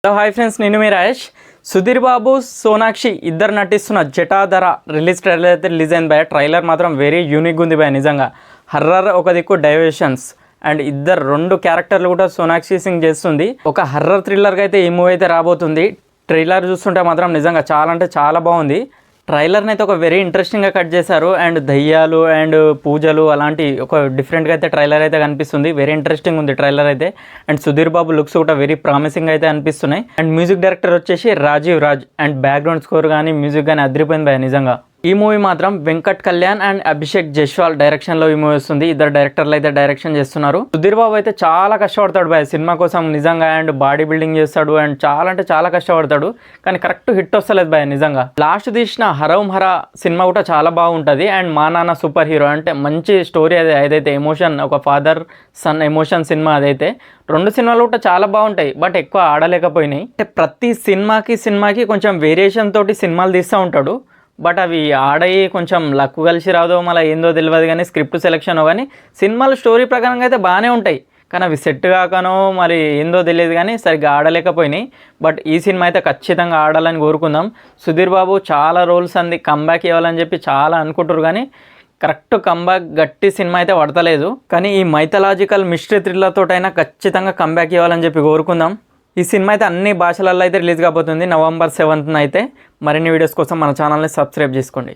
Hello hi friends, నేను మీ రాయేష్. సుధీర్ బాబు, సోనాక్షి ఇద్దరు నటిస్తున్న జటాధర ట్రైలర్ అయితే రిలీజ్ అయింది భయ. ట్రైలర్ మాత్రం వెరీ యూనిక్ ఉంది భయ. నిజంగా హర్రర్ ఒక దిక్కు, డైవర్షన్స్ అండ్ రెండు క్యారెక్టర్లు కూడా సోనాక్షి సింగ్ చేస్తుంది. ఒక హర్రర్ థ్రిల్లర్గా అయితే ఈ మూవీ అయితే రాబోతుంది. ట్రైలర్ చూస్తుంటే మాత్రం నిజంగా చాలా అంటే చాలా బాగుంది. ట్రైలర్ని అయితే ఒక వెరీ ఇంట్రెస్టింగ్గా కట్ చేశారు. అండ్ దయ్యాలు అండ్ పూజలు అలాంటి ఒక డిఫరెంట్గా అయితే ట్రైలర్ అయితే కనిపిస్తుంది. వెరీ ఇంట్రెస్టింగ్ ఉంది ట్రైలర్ అయితే. అండ్ సుధీర్ బాబు లుక్స్ కూడా వెరీ ప్రామిసింగ్ అయితే అనిపిస్తున్నాయి. అండ్ మ్యూజిక్ డైరెక్టర్ వచ్చేసి Rajeev Raj. And background score కానీ మ్యూజిక్ కానీ అదిరిపోయింది భయ నిజంగా. ఈ మూవీ మాత్రం వెంకట్ కళ్యాణ్ అండ్ అభిషేక్ జైస్వాల్ డైరెక్షన్లో ఈ మూవీ వస్తుంది. ఇద్దరు డైరెక్టర్లు అయితే డైరెక్షన్ చేస్తున్నారు. సుధీర్ బాబు అయితే చాలా కష్టపడతాడు భయ సినిమా కోసం నిజంగా. అండ్ బాడీ బిల్డింగ్ చేస్తాడు అండ్ చాలా అంటే చాలా కష్టపడతాడు. కానీ కరెక్ట్ హిట్ వస్తలేదు భయ నిజంగా. లాస్ట్ తీసిన హరౌం హరా సినిమా కూడా చాలా బాగుంటుంది. అండ్ మా నాన్న సూపర్ హీరో అంటే మంచి స్టోరీ ఏదైతే ఎమోషన్, ఒక ఫాదర్ సన్ ఎమోషన్ సినిమా అదైతే. రెండు సినిమాలు కూడా చాలా బాగుంటాయి, బట్ ఎక్కువ ఆడలేకపోయినాయి. అంటే ప్రతి సినిమాకి కొంచెం వేరియేషన్ తోటి సినిమాలు తీస్తూ ఉంటాడు. బట్ అవి ఆడయి కొంచెం లక్కు కలిసి రాదో మళ్ళీ ఏందో తెలియదు. కానీ స్క్రిప్ట్ సెలెక్షన్ కానీ సినిమాలు స్టోరీ ప్రకారంగా అయితే బాగానే ఉంటాయి. కానీ అవి సెట్ కాకనో మరి ఏందో తెలియదు కానీ సరిగ్గా ఆడలేకపోయినాయి. బట్ ఈ సినిమా అయితే ఖచ్చితంగా ఆడాలని కోరుకుందాం. సుధీర్ బాబు చాలా రోల్స్ అంది కంబ్యాక్ ఇవ్వాలని చెప్పి చాలా అనుకుంటారు, కానీ కరెక్ట్ కంబ్యాక్ గట్టి సినిమా అయితే పడతలేదు. కానీ ఈ మైథలాజికల్ మిస్టరీ థ్రిల్లర్ తోటైనా ఖచ్చితంగా కంబ్యాక్ ఇవ్వాలని చెప్పి కోరుకుందాం. ఈ సినిమా అయితే అన్ని భాషలలో అయితే రిలీజ్ కాబోతుంది November 7th అయితే. మరిన్ని వీడియోస్ కోసం మన ఛానల్ని సబ్స్క్రైబ్ చేసుకోండి.